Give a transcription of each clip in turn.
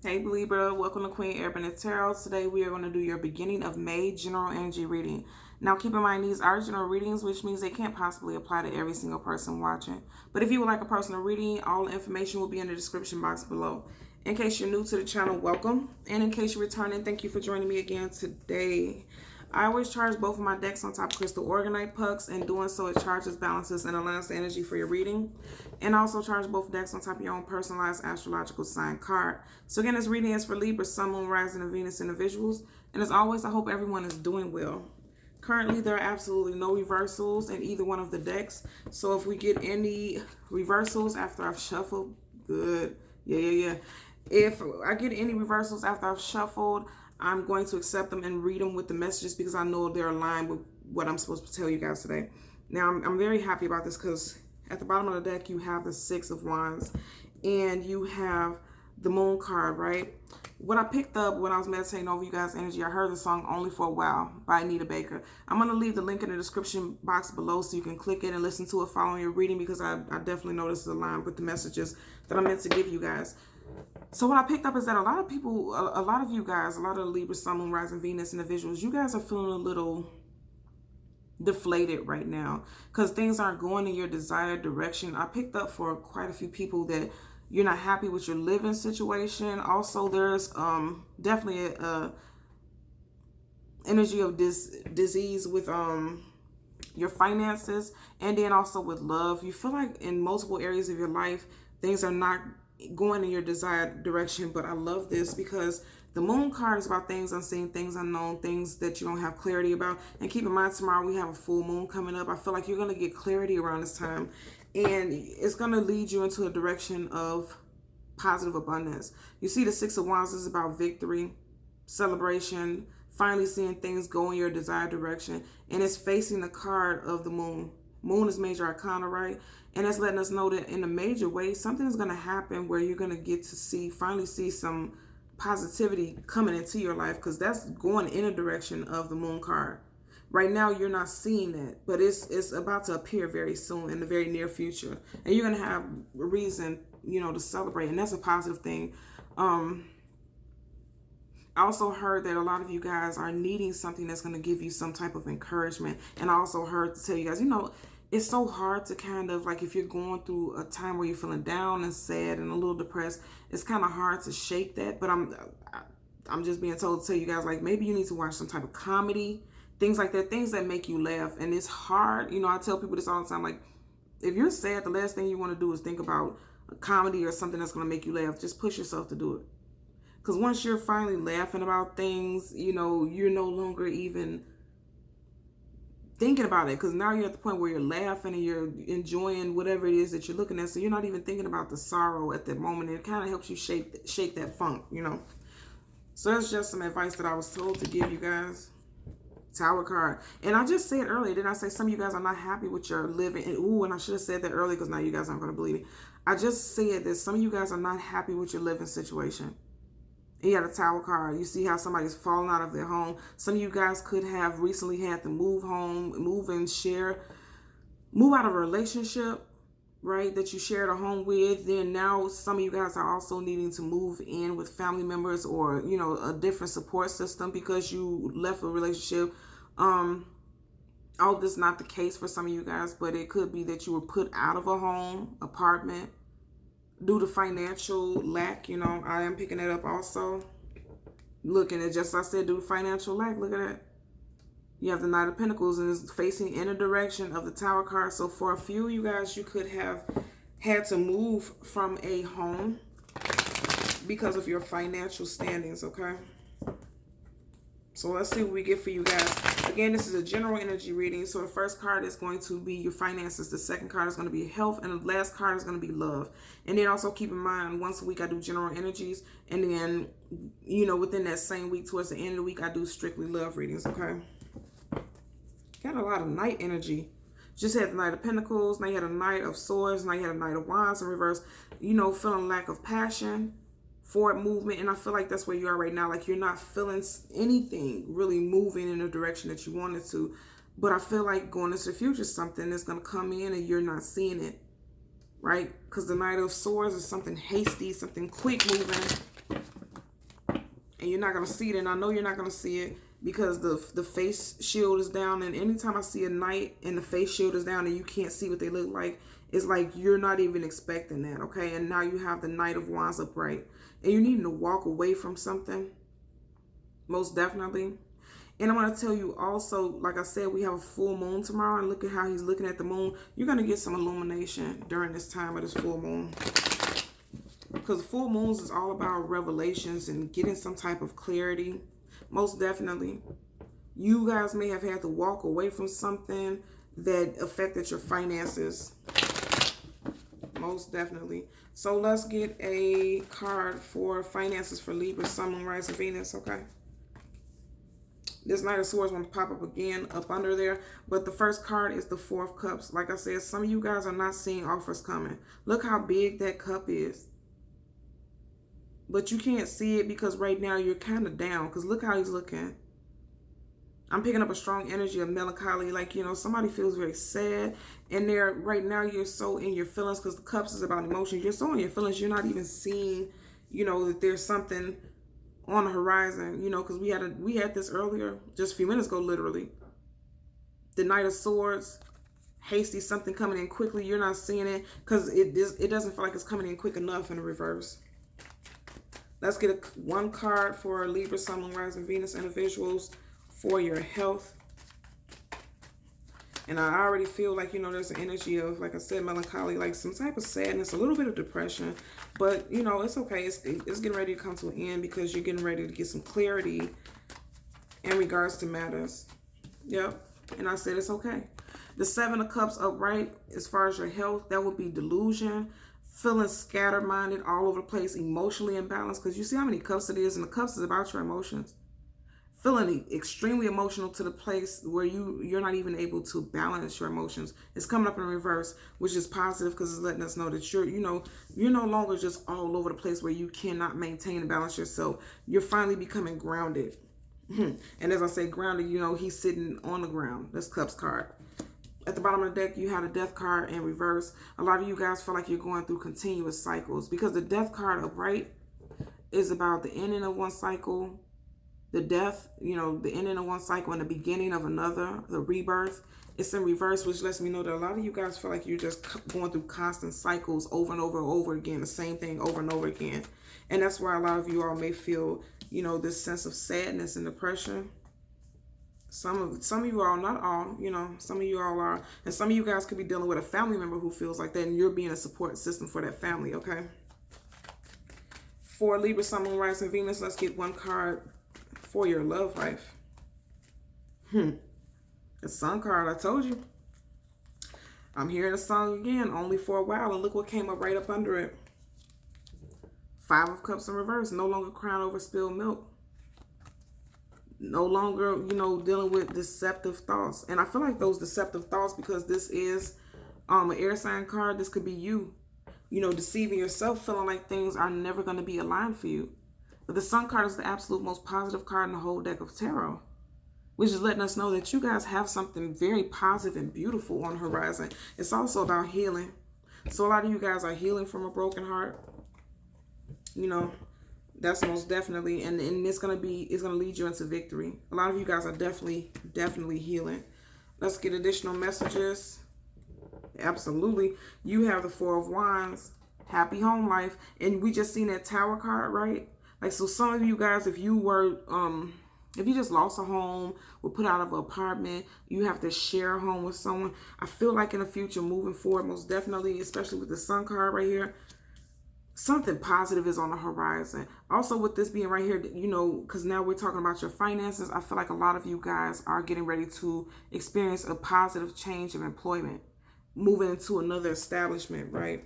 Hey Libra, welcome to Queen Urban Tarot. Today we are going to do your beginning of May general energy reading. Now keep in mind these are general readings, which means they can't possibly apply to every single person watching. But if you would like a personal reading, all information will be in the description box below. In case you're new to the channel, welcome. And in case you're returning, thank you for joining me again today. I always charge both of my decks on top of crystal organite pucks, and doing so it charges, balances, and aligns the energy for your reading. And also charge both decks on top of your own personalized astrological sign card. So again, this reading is for Libra, Sun, Moon, Rising, and Venus individuals. And as always, I hope everyone is doing well. Currently, there are absolutely no reversals in either one of the decks. So if we get any reversals after I've shuffled, good. Yeah. If I get any reversals after I've shuffled, I'm going to accept them and read them with the messages because I know they're aligned with what I'm supposed to tell you guys today. Now, I'm very happy about this because at the bottom of the deck, you have the Six of Wands and you have the Moon card, right? What I picked up when I was meditating over you guys' energy, I heard the song Only for a While by Anita Baker. I'm going to leave the link in the description box below so you can click it and listen to it following your reading because I definitely know this is aligned with the messages that I'm meant to give you guys. So what I picked up is that a lot of people, a lot of you guys, a lot of the Libra, Sun, Moon, Rising, Venus individuals, you guys are feeling a little deflated right now because things aren't going in your desired direction. I picked up for quite a few people that you're not happy with your living situation. Also, there's definitely a energy of disease with your finances, and then also with love. You feel like in multiple areas of your life, things are not going in your desired direction. But I love this because the Moon card is about things unseen, things unknown, things that you don't have clarity about. And keep in mind, tomorrow we have a full moon coming up. I feel like you're going to get clarity around this time, and it's going to lead you into a direction of positive abundance. You see, the Six of Wands is about victory, celebration, finally seeing things go in your desired direction. And it's facing the card of the moon. Moon is major arcana, right? And that's letting us know that in a major way, something is going to happen where you're going to get to finally see some positivity coming into your life, because that's going in a direction of the moon card. Right now, you're not seeing it, but it's about to appear very soon in the very near future. And you're going to have a reason, to celebrate. And that's a positive thing. I also heard that a lot of you guys are needing something that's going to give you some type of encouragement. And I also heard to tell you guys, it's so hard to kind of, like, if you're going through a time where you're feeling down and sad and a little depressed, it's kind of hard to shake that. But I'm just being told to tell you guys, like, maybe you need to watch some type of comedy, things like that, things that make you laugh. And it's hard. I tell people this all the time, like, if you're sad, the last thing you want to do is think about a comedy or something that's going to make you laugh. Just push yourself to do it. Because once you're finally laughing about things, you're no longer even thinking about it, because now you're at the point where you're laughing and you're enjoying whatever it is that you're looking at. So you're not even thinking about the sorrow at that moment. It kind of helps you shake that funk, So that's just some advice that I was told to give you guys. Tower card. And I just said earlier, didn't I say some of you guys are not happy with your living? And I should have said that earlier because now you guys aren't going to believe me. I just said that some of you guys are not happy with your living situation. You got a Tower card. You see how somebody's fallen out of their home. Some of you guys could have recently had to move home, move out of a relationship, right, that you shared a home with. Then now some of you guys are also needing to move in with family members or, a different support system because you left a relationship. All this is not the case for some of you guys, but it could be that you were put out of a home, apartment, due to financial lack. I am picking that up also. Looking at, just as I said, due to financial lack, look at that. You have the Knight of Pentacles and it's facing in a direction of the Tower card. So for a few of you guys, you could have had to move from a home because of your financial standings, okay? So let's see what we get for you guys. Again, this is a general energy reading. So the first card is going to be your finances. The second card is going to be health. And the last card is going to be love. And then also keep in mind, once a week I do general energies. And then, within that same week, towards the end of the week, I do strictly love readings, okay? Got a lot of Knight energy. Just had the Knight of Pentacles. Now you had a Knight of Swords. Now you had a Knight of Wands in reverse. Feeling lack of passion, forward movement. And I feel like that's where you are right now. Like, you're not feeling anything really moving in the direction that you wanted to. But I feel like going into the future, something is going to come in and you're not seeing it, right? Because the Knight of Swords is something hasty, something quick moving. and you're not going to see it. And I know you're not going to see it because the face shield is down. And anytime I see a knight and the face shield is down and you can't see what they look like, it's like you're not even expecting that, okay? And now you have the Knight of Wands upright. And you need to walk away from something, most definitely. And I want to tell you also, like I said, we have a full moon tomorrow. And look at how he's looking at the moon. You're going to get some illumination during this time of this full moon. Because full moons is all about revelations and getting some type of clarity. Most definitely. You guys may have had to walk away from something that affected your finances. Most definitely. So let's get a card for finances for Libra, Sun, Moon, Rising, Venus, okay? This Knight of Swords want to pop up again up under there. But the first card is the Four of Cups. Like I said, some of you guys are not seeing offers coming. Look how big that cup is. But you can't see it because right now you're kind of down. Because look how he's looking. I'm picking up a strong energy of melancholy. Like, you know, somebody feels very sad. And there, right now, you're so in your feelings because the cups is about emotions. You're so in your feelings, you're not even seeing, you know, that there's something on the horizon. You know, because we had this earlier, just a few minutes ago, literally. The Knight of Swords, hasty, something coming in quickly. You're not seeing it because it doesn't feel like it's coming in quick enough in the reverse. Let's get one card for Libra, Sun, Moon, Rising, Venus individuals for your health. And I already feel like, you know, there's an energy of, like I said, melancholy, like some type of sadness, a little bit of depression. But, you know, it's okay. It's getting ready to come to an end because you're getting ready to get some clarity in regards to matters. Yep. And I said it's okay. The Seven of Cups upright, as far as your health, that would be delusion. Feeling scattered-minded, all over the place, emotionally imbalanced. Because you see how many cups it is, and the cups is about your emotions. Feeling extremely emotional to the place where you're not even able to balance your emotions. It's coming up in reverse, which is positive because it's letting us know that you're no longer just all over the place where you cannot maintain and balance yourself. You're finally becoming grounded. And as I say, grounded, you know, he's sitting on the ground. That's Cups card. At the bottom of the deck, you had a Death card in reverse. A lot of you guys feel like you're going through continuous cycles because the Death card upright is about the ending of one cycle, the death, you know, the ending of one cycle and the beginning of another, the rebirth. It's in reverse, which lets me know that a lot of you guys feel like you're just going through constant cycles over and over and over again, the same thing over and over again. And that's why a lot of you all may feel, you know, this sense of sadness and depression. Some of you all, not all, you know, some of you all are. And some of you guys could be dealing with a family member who feels like that, and you're being a support system for that family, okay? For Libra, Sun, Moon, Rising, Venus, let's get one card for your love life. The Sun card, I told you. I'm hearing the song again, only for a while, and look what came up right up under it. Five of Cups in reverse, no longer crying over spilled milk. No longer, you know, dealing with deceptive thoughts. And I feel like those deceptive thoughts, because this is an air sign card, this could be you, you know, deceiving yourself, feeling like things are never going to be aligned for you. But the Sun card is the absolute most positive card in the whole deck of tarot, which is letting us know that you guys have something very positive and beautiful on the horizon. It's also about healing. So a lot of you guys are healing from a broken heart. You know, that's most definitely, and it's gonna lead you into victory. A lot of you guys are definitely healing. Let's get additional messages. Absolutely. You have the Four of Wands, happy home life, and we just seen that Tower card, right? Like, so some of you guys, if you just lost a home or put out of an apartment, you have to share a home with someone. I feel like in the future, moving forward, most definitely, especially with the Sun card right here, something positive is on the horizon. Also, with this being right here, you know, because now we're talking about your finances, I feel like a lot of you guys are getting ready to experience a positive change of employment, moving into another establishment, right?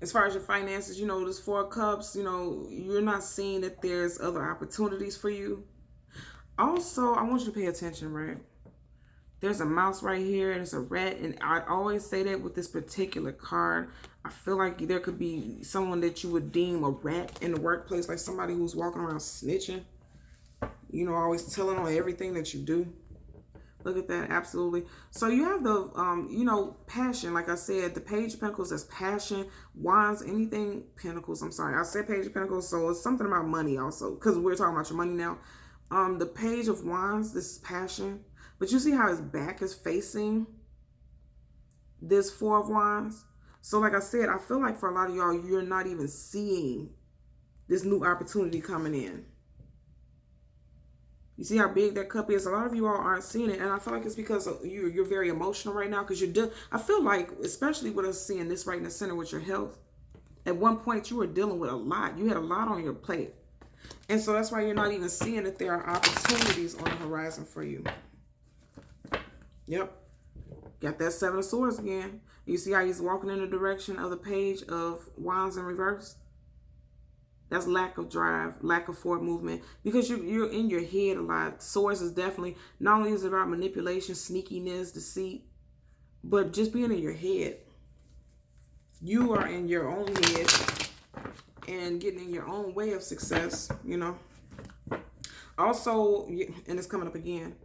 As far as your finances, you know, this Four of Cups, you know, you're not seeing that there's other opportunities for you. Also, I want you to pay attention, right? There's a mouse right here, and it's a rat, and I always say that with this particular card. I feel like there could be someone that you would deem a rat in the workplace, like somebody who's walking around snitching, you know, always telling on everything that you do. Look at that. Absolutely. So you have the, you know, passion. Like I said, the Page of Pentacles is passion, wands, anything Pentacles. I'm sorry. I said Page of Pentacles. So it's something about money also, because we're talking about your money now. The Page of Wands, this is passion. But you see how his back is facing this Four of Wands? So like I said, I feel like for a lot of y'all, you're not even seeing this new opportunity coming in. You see how big that cup is? A lot of you all aren't seeing it. And I feel like it's because you're very emotional right now. Because I feel like, especially with us seeing this right in the center with your health, at one point you were dealing with a lot. You had a lot on your plate. And so that's why you're not even seeing that there are opportunities on the horizon for you. Yep. Got that Seven of Swords again. You see how he's walking in the direction of the Page of Wands in reverse? That's lack of drive, lack of forward movement, because you're in your head a lot. Swords is definitely, not only is it about manipulation, sneakiness, deceit, but just being in your head. You are in your own head and getting in your own way of success, you know. Also, and it's coming up again,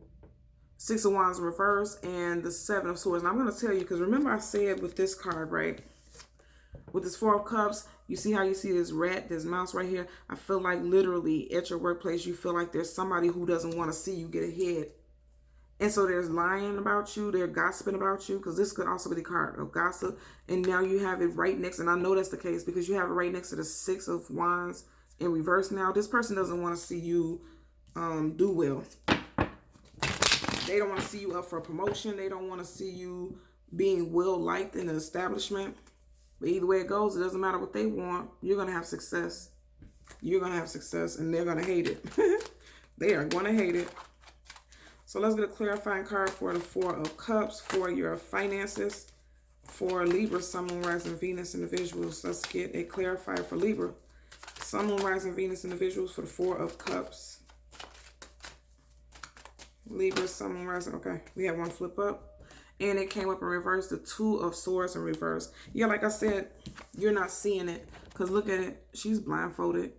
Six of Wands reverse and the Seven of Swords. And I'm going to tell you, because remember I said with this card, right? With this Four of Cups, you see how you see this rat, this mouse right here? I feel like literally at your workplace, you feel like there's somebody who doesn't want to see you get ahead. And so there's lying about you. They're gossiping about you, because this could also be the card of gossip. And now you have it right next. And I know that's the case because you have it right next to the Six of Wands in reverse now. This person doesn't want to see you do well. They don't want to see you up for a promotion. They don't want to see you being well-liked in the establishment. But either way it goes, it doesn't matter what they want. You're going to have success. You're going to have success, and they're going to hate it. They are going to hate it. So let's get a clarifying card for the Four of Cups for your finances. For Libra, Sun, Moon, Rising, Venus individuals. Let's get a clarifier for Libra. Sun, Moon, Rising, Venus individuals for the Four of Cups. Libra, Sun, Moon, Rising. Okay, we had one flip up. And it came up in reverse, the Two of Swords in reverse. Yeah, like I said, you're not seeing it. Because look at it. She's blindfolded.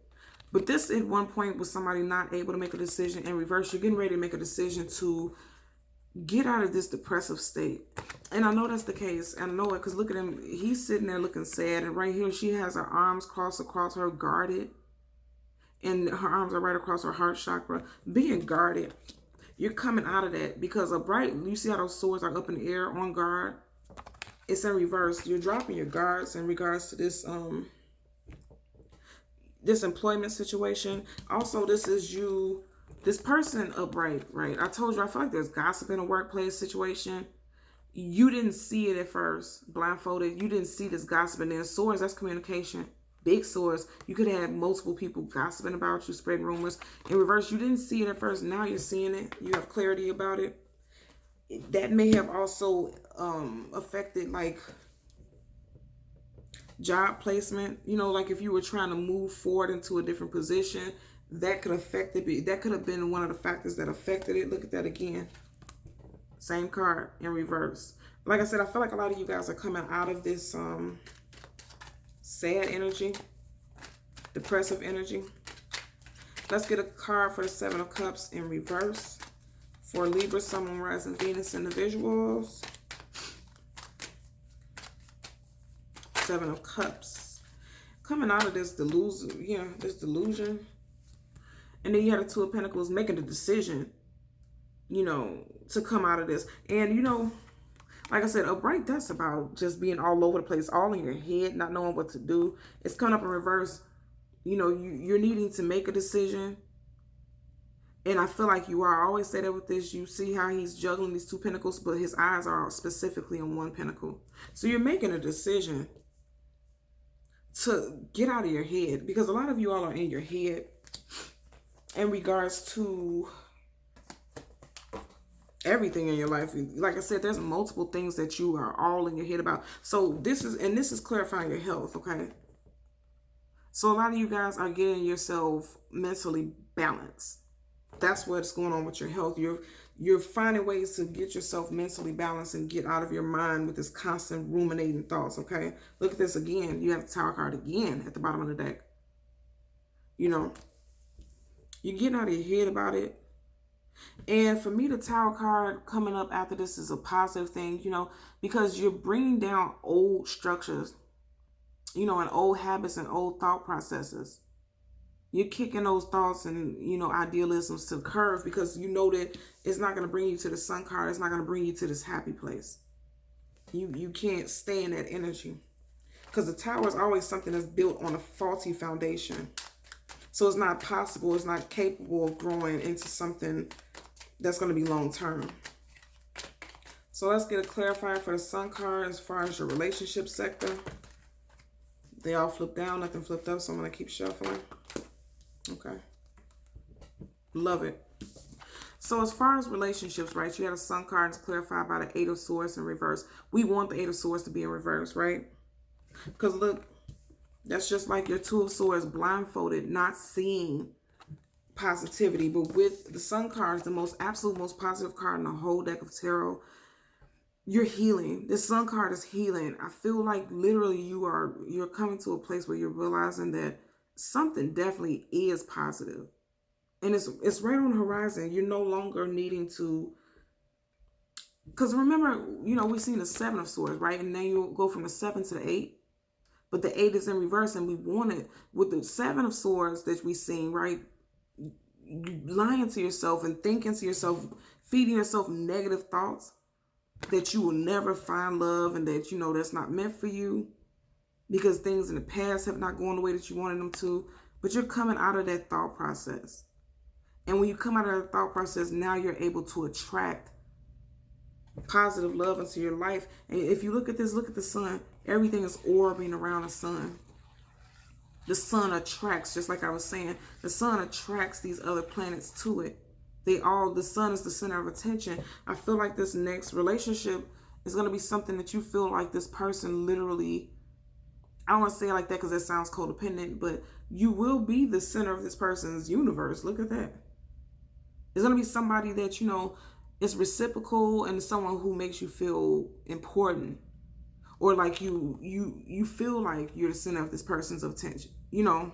But this at one point was somebody not able to make a decision in reverse. You're getting ready to make a decision to get out of this depressive state. And I know that's the case. And I know it because look at him. He's sitting there looking sad. And right here, she has her arms crossed across her, guarded. And her arms are right across her heart chakra, being guarded. You're coming out of that because a bright, you see how those swords are up in the air on guard? It's in reverse. You're dropping your guards in regards to this this employment situation. Also, this is you, this person upright, right? I told you, I feel like there's gossip in a workplace situation. You didn't see it at first, blindfolded. You didn't see this gossip. And then swords, that's communication. Big swords. You could have multiple people gossiping about you, spreading rumors. In reverse, you didn't see it at first. Now you're seeing it. You have clarity about it. That may have also affected like job placement. You know, like if you were trying to move forward into a different position, that could affect it. That could have been one of the factors that affected it. Look at that again. Same card in reverse. Like I said, I feel like a lot of you guys are coming out of this sad energy, depressive energy. Let's get a card for the Seven of Cups in reverse for Libra, Sun, Moon, Rising, Venus individuals. Seven of Cups. Coming out of this delusion, yeah, this delusion. And then you have the Two of Pentacles making the decision, you know, to come out of this. And, you know, like I said, upright, that's about just being all over the place, all in your head, not knowing what to do. It's coming up in reverse. You know, you're needing to make a decision. And I feel like you are. I always say that with this. You see how he's juggling these two pentacles, but his eyes are specifically on one pentacle. So you're making a decision to get out of your head. Because a lot of you all are in your head in regards to everything in your life. Like I said, there's multiple things that you are all in your head about. So this is clarifying your health, okay? So a lot of you guys are getting yourself mentally balanced. That's what's going on with your health. You're finding ways to get yourself mentally balanced and get out of your mind with this constant ruminating thoughts, okay? Look at this again. You have the Tower card again at the bottom of the deck. You know, you're getting out of your head about it. And for me, the Tower card coming up after this is a positive thing, you know, because you're bringing down old structures, you know, and old habits and old thought processes. You're kicking those thoughts and, you know, idealisms to the curve, because you know that it's not going to bring you to the Sun card. It's not going to bring you to this happy place. You can't stay in that energy, because the Tower is always something that's built on a faulty foundation. So it's not possible, it's not capable of growing into something that's going to be long term. So let's get a clarifier for the Sun card as far as your relationship sector. They all flipped down, nothing flipped up, so I'm going to keep shuffling. Okay. Love it. So as far as relationships, right, you had a Sun card to clarify by the Eight of Swords in reverse. We want the Eight of Swords to be in reverse, right? Because look, that's just like your Two of Swords blindfolded, not seeing positivity. But with the Sun card, the most absolute, most positive card in the whole deck of tarot, you're healing. This Sun card is healing. I feel like literally you're coming to a place where you're realizing that something definitely is positive. And it's right on the horizon. You're no longer needing to, because remember, you know, we've seen the Seven of Swords, right? And then you go from the 7 to the 8. But the 8 is in reverse, and we want it with the 7 of Swords that we've seen, right? You lying to yourself and thinking to yourself, feeding yourself negative thoughts that you will never find love, and that, you know, that's not meant for you because things in the past have not gone the way that you wanted them to. But you're coming out of that thought process. And when you come out of that thought process, now you're able to attract positive love into your life. And if you look at this, look at the sun. Everything is orbiting around the sun. The sun attracts, just like I was saying, the sun attracts these other planets to it. The sun is the center of attention. I feel like this next relationship is going to be something that you feel like this person literally, I don't want to say it like that because that sounds codependent, but you will be the center of this person's universe. Look at that. There's going to be somebody that, you know, is reciprocal, and someone who makes you feel important, or like you feel like you're the center of this person's attention. You know,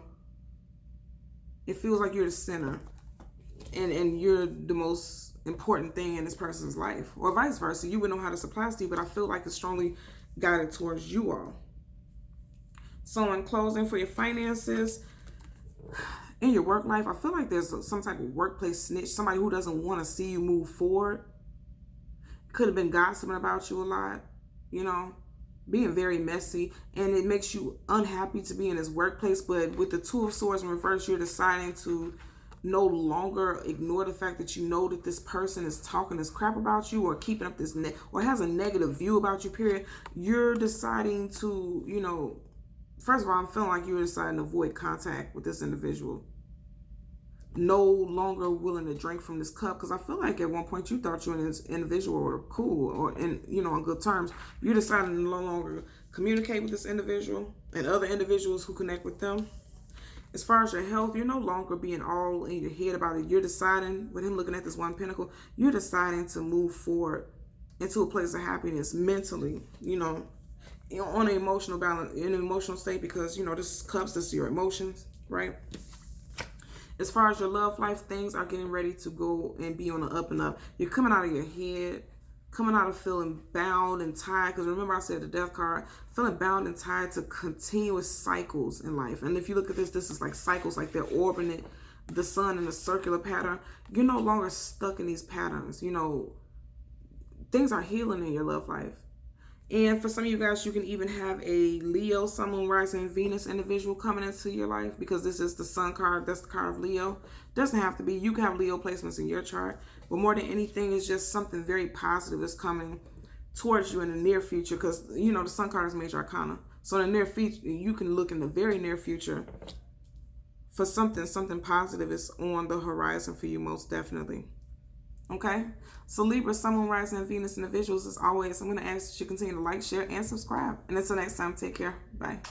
it feels like you're the center, and you're the most important thing in this person's life, or vice versa. You would know how this applies to you, but I feel like it's strongly guided towards you all. So in closing, for your finances, in your work life, I feel like there's some type of workplace snitch, somebody who doesn't want to see you move forward. Could have been gossiping about you a lot, you know, being very messy, and it makes you unhappy to be in this workplace. But with the Two of Swords in reverse, you're deciding to no longer ignore the fact that you know that this person is talking this crap about you, or keeping up this or has a negative view about you, period. You're deciding to, you know, first of all, I'm feeling like you're deciding to avoid contact with this individual. No longer willing to drink from this cup, because I feel like at one point you thought you and this individual were cool, or you know, on good terms. You're deciding to no longer communicate with this individual and other individuals who connect with them. As far as your health, you're no longer being all in your head about it. You're deciding, with him looking at this One Pentacle, you're deciding to move forward into a place of happiness mentally, you know, on an emotional balance, in an emotional state, because, you know, this is cups, this is your emotions, right? As far as your love life, things are getting ready to go and be on the up and up. You're coming out of your head, coming out of feeling bound and tied. Because remember I said the Death card, feeling bound and tied to continuous cycles in life. And if you look at this, this is like cycles, like they're orbiting the sun in a circular pattern. You're no longer stuck in these patterns. You know, things are healing in your love life. And for some of you guys, you can even have a Leo, Sun, Moon, Rising, Venus individual coming into your life, because this is the Sun card. That's the card of Leo. Doesn't have to be. You can have Leo placements in your chart. But more than anything, it's just something very positive is coming towards you in the near future, because, you know, the Sun card is major arcana. So in the near future, you can look in the very near future for something positive is on the horizon for you, most definitely. Okay, so Libra, Sun, Moon, Rising, and Venus individuals, as always, I'm going to ask that you continue to like, share, and subscribe. And until next time, take care. Bye.